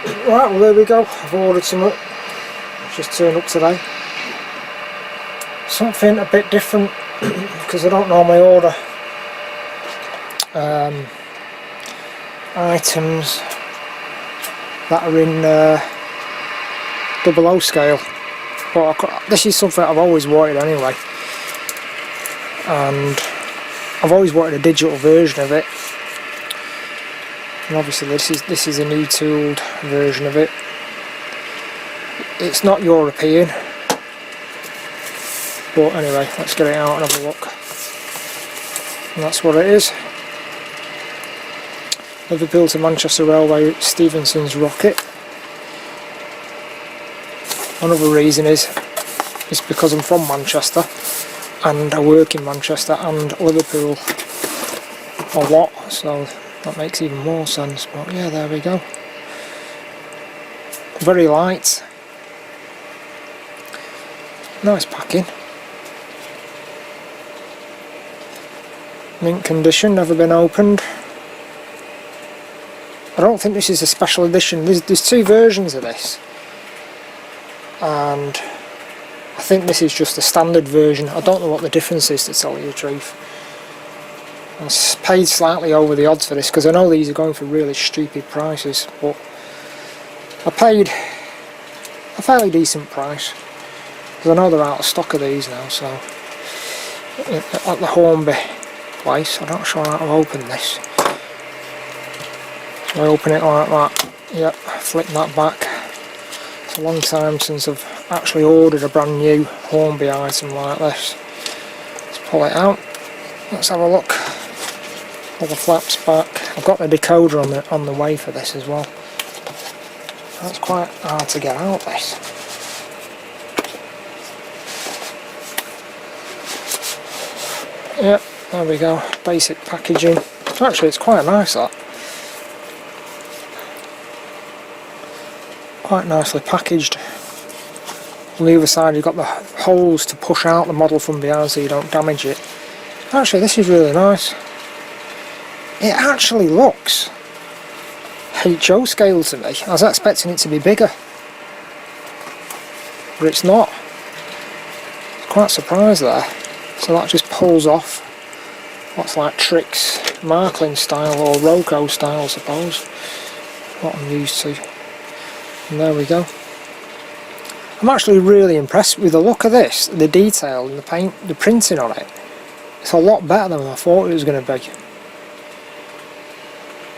Right, well there we go, I've ordered some, just turned up today. Something a bit different, because I don't normally order items that are in 00 scale, but this is something I've always wanted anyway, and I've always wanted a digital version of it. And obviously this is a new tooled version of it. It's not European, but anyway, let's get it out and have a look. And that's what it is. Liverpool to Manchester Railway Stephenson's rocket. Another reason is because I'm from Manchester and I work in Manchester and Liverpool a lot, so that makes even more sense. But yeah, there we go. Very light. Nice packing. Mint condition, never been opened. I don't think this is a special edition. There's two versions of this, and I think this is just a standard version. I don't know what the difference is, to tell you the truth. I paid slightly over the odds for this because I know these are going for really stupid prices, but I paid a fairly decent price because I know they're out of stock of these now. So at the Hornby place, I'm not sure how to open this. So I open it like that. Yep, flip that back. It's a long time since I've actually ordered a brand new Hornby item like this. Let's pull it out. Let's have a look. Pull the flaps back. I've got the decoder on the way for this as well. That's quite hard to get out, this. Yep, there we go. Basic packaging. Actually, it's quite nice, that. Quite nicely packaged. On the other side you've got the holes to push out the model from behind so you don't damage it. Actually, this is really nice. It actually looks HO scale to me. I was expecting it to be bigger, but it's not. Quite surprised there. So that just pulls off what's like Trix Marklin style or Roco style, I suppose, what I'm used to. And there we go. I'm actually really impressed with the look of this, the detail and the paint, the printing on it. It's a lot better than I thought it was going to be.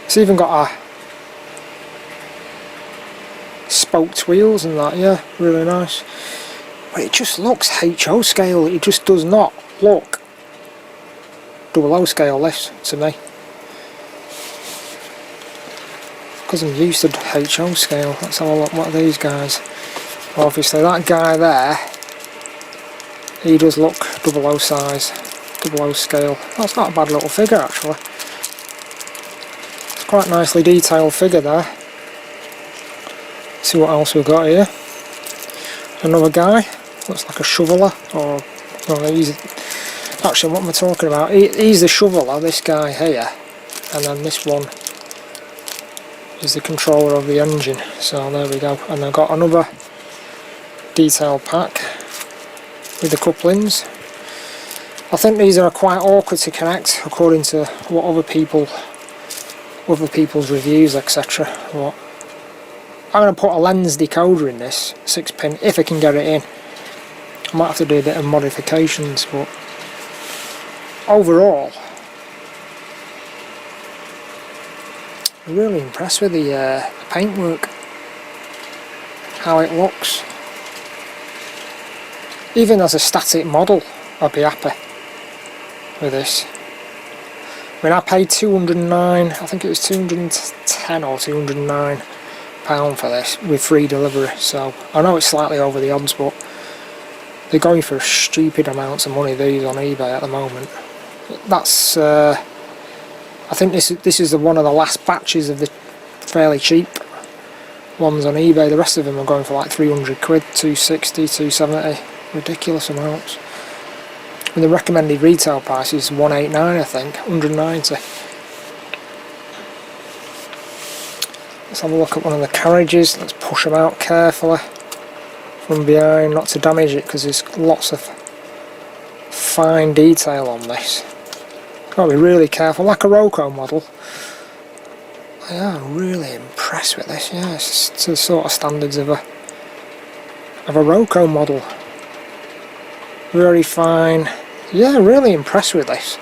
It's even got a spoked wheels and that, yeah, really nice. But it just looks HO scale, it just does not look 00 scale, this, to me. Because I'm used to HO scale. Let's have a look. What are these guys? Obviously that guy there, he does look 00 size, 00 scale. That's not a bad little figure actually. It's quite nicely detailed figure there. See what else we've got here. Another guy, looks like a shoveler, or well, actually what am I talking about? He's the shoveler, this guy here, and then this one is the controller of the engine. So there we go. And I've got another detail pack with the couplings. I think these are quite awkward to connect according to what other people's reviews, etc. What I'm going to put a lens decoder in this 6-pin if I can get it in. I might have to do a bit of modifications, but overall I'm really impressed with the paintwork, how it looks. Even as a static model I'd be happy with this. I mean, I paid 209, I think it was 210 or 209 £209 for this with free delivery, so I know it's slightly over the odds, but they're going for stupid amounts of money, these, on eBay at the moment. That's I think this is one of the last batches of the fairly cheap ones on eBay. The rest of them are going for like 300 quid, 260, 270, ridiculous amounts. And the recommended retail price is 189, I think, 190. Let's have a look at one of the carriages. Let's push them out carefully from behind, not to damage it, because there's lots of fine detail on this. Got to be really careful, like a Roco model. I am really impressed with this. Yeah, it's to the sort of standards of a Roco model. Very fine. Yeah, really impressed with this.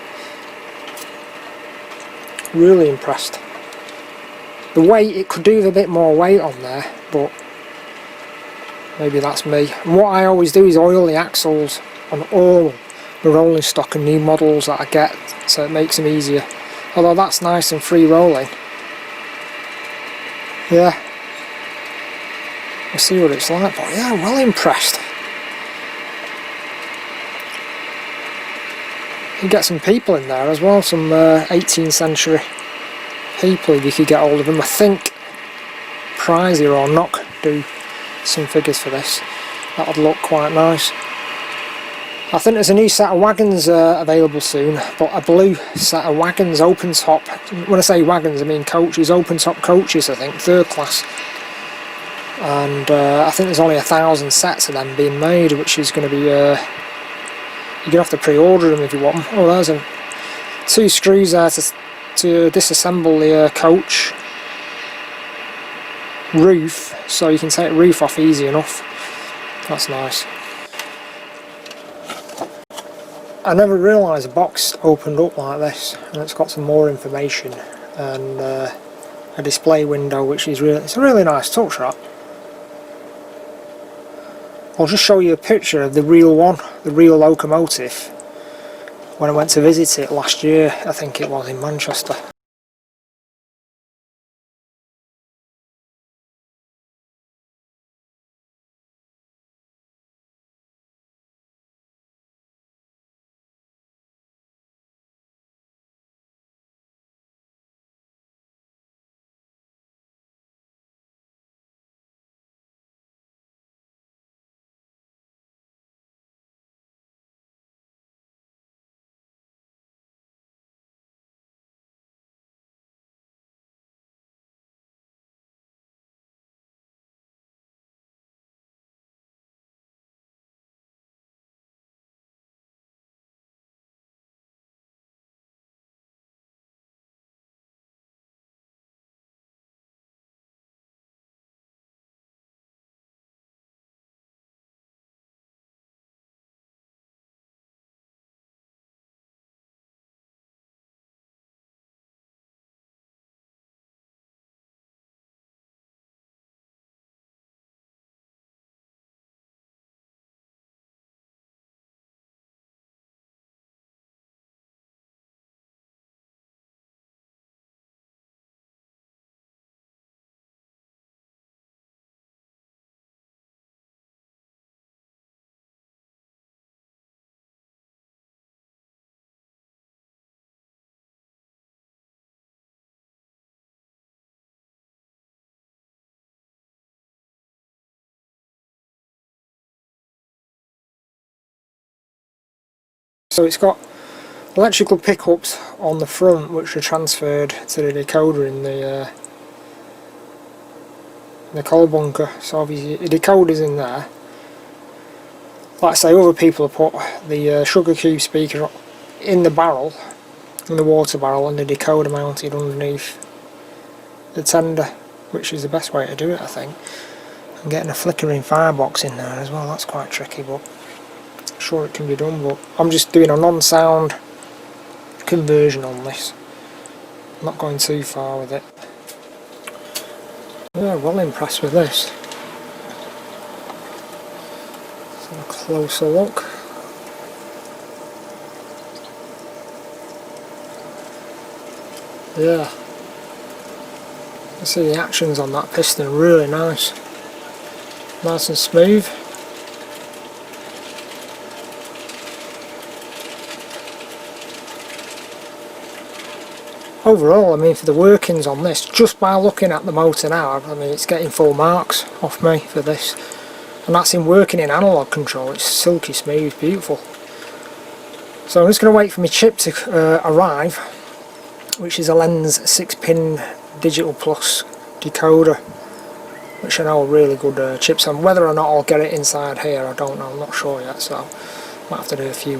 Really impressed. The weight, it could do with a bit more weight on there, but maybe that's me. And what I always do is oil the axles on all the rolling stock and new models that I get, so it makes them easier. Although that's nice and free rolling. Yeah. We'll see what it's like, but yeah, well impressed. You get some people in there as well, some 18th century people if you could get hold of them. I think Prizer or Knock do some figures for this. That would look quite nice. I think there's a new set of wagons available soon, but a blue set of wagons, open top. When I say wagons, I mean coaches, open top coaches, I think, third class. And I think there's only 1,000 sets of them being made, which is going to be you're going to have to pre-order them if you want them. Oh, there's 2 screws there to disassemble the coach roof, so you can take the roof off easy enough. That's nice. I never realised a box opened up like this, and it's got some more information and a display window, which is it's a really nice touch, that. I'll just show you a picture of the real one, the real locomotive, when I went to visit it last year. I think it was in Manchester. So it's got electrical pickups on the front, which are transferred to the decoder in the coal bunker. So obviously the decoder's in there. Like I say, other people have put the sugar cube speaker in the barrel, in the water barrel, and the decoder mounted underneath the tender, which is the best way to do it, I think. And getting a flickering firebox in there as well, that's quite tricky, but I'm sure it can be done. But I'm just doing a non-sound conversion on this, I'm not going too far with it. Yeah, well impressed with this. Let's have a closer look. Yeah, you see the actions on that piston, really nice. Nice and smooth. Overall, I mean, for the workings on this, just by looking at the motor now, I mean, it's getting full marks off me for this. And that's in working in analog control. It's silky smooth, beautiful. So I'm just going to wait for my chip to arrive, which is a Lens 6-pin digital plus decoder, which I know are really good chips, and whether or not I'll get it inside here I don't know, I'm not sure yet, so might have to do a few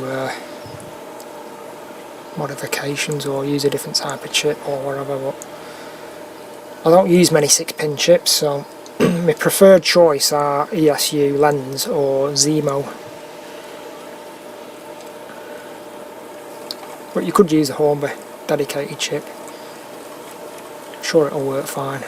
modifications or use a different type of chip or whatever, but I don't use many 6-pin chips, so my preferred choice are ESU, Lens or Zemo. But you could use a Hornby dedicated chip. I'm sure it'll work fine.